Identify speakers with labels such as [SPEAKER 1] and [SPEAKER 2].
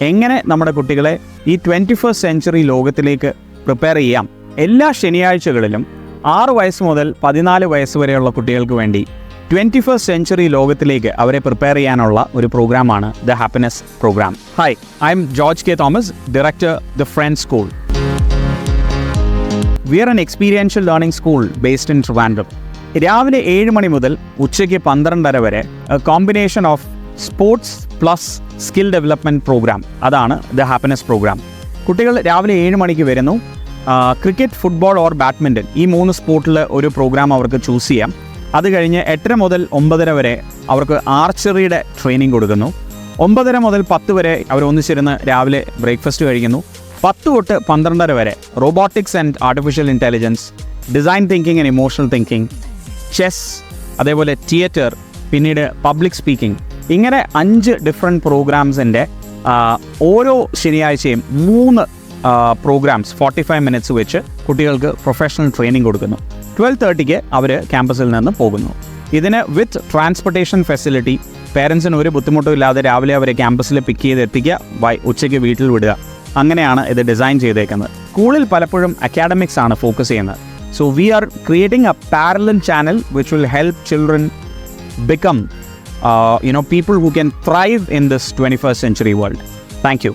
[SPEAKER 1] എങ്ങനെ നമ്മുടെ കുട്ടികളെ ഈ 21st സെഞ്ച്വറി ലോകത്തിലേക്ക് പ്രിപ്പയർ ചെയ്യാം. എല്ലാ ശനിയാഴ്ചകളിലും 6 വയസ്സ് മുതൽ 14 വയസ്സ് വരെയുള്ള കുട്ടികൾക്ക് വേണ്ടി 21st സെഞ്ച്വറി ലോകത്തിലേക്ക് അവരെ പ്രിപ്പയർ ചെയ്യാനുള്ള ഒരു പ്രോഗ്രാമാണ് the happiness programme. Hi, I am George K Thomas, director the friends school. We are an experiential learning school based in Trivandrum. രാവിലെ 7 മണി മുതൽ ഉച്ചയ്ക്ക് 12:30 വരെ combination of sports plus skill development programme, അതാണ് ദ ഹാപ്പിനെസ് പ്രോഗ്രാം. കുട്ടികൾ രാവിലെ 7 മണിക്ക് വരുന്നു. ക്രിക്കറ്റ്, ഫുട്ബോൾ ഓർ ബാഡ്മിൻ്റൺ, ഈ 3 സ്പോർട്ടിൽ ഒരു പ്രോഗ്രാം അവർക്ക് ചൂസ് ചെയ്യാം. അത് കഴിഞ്ഞ് 8:30 മുതൽ 9:30 വരെ അവർക്ക് ആർച്ചറിയുടെ ട്രെയിനിങ് കൊടുക്കുന്നു. 9:30 മുതൽ 10 വരെ അവർ ഒന്നിച്ചിരുന്ന് രാവിലെ ബ്രേക്ക്ഫാസ്റ്റ് കഴിക്കുന്നു. 10 തൊട്ട് 12:30 വരെ robotics and artificial intelligence, design thinking and emotional thinking, chess, അതേപോലെ തിയേറ്റർ, പിന്നീട് പബ്ലിക് സ്പീക്കിംഗ്. ഇങ്ങനെ 5 ഡിഫറെൻറ്റ് പ്രോഗ്രാംസിൻ്റെ ഓരോ ശനിയാഴ്ചയും 3 പ്രോഗ്രാംസ് 45 മിനിറ്റ്സ് വെച്ച് കുട്ടികൾക്ക് പ്രൊഫഷണൽ ട്രെയിനിങ് കൊടുക്കുന്നു. 12:30 അവർ ക്യാമ്പസിൽ നിന്ന് പോകുന്നു. ഇതിന് വിത്ത് ട്രാൻസ്പോർട്ടേഷൻ ഫെസിലിറ്റി, പേരൻസിന് ഒരു ബുദ്ധിമുട്ടും ഇല്ലാതെ രാവിലെ അവരെ ക്യാമ്പസിൽ പിക്ക് ചെയ്ത് എത്തിക്കുക, ഉച്ചയ്ക്ക് വീട്ടിൽ വിടുക. അങ്ങനെയാണ് ഇത് ഡിസൈൻ ചെയ്തേക്കുന്നത്. സ്കൂളിൽ പലപ്പോഴും അക്കാഡമിക്സ് ആണ് ഫോക്കസ് ചെയ്യുന്നത്. So we are creating A parallel channel which will help children become people who can thrive in this 21st century world. Thank you.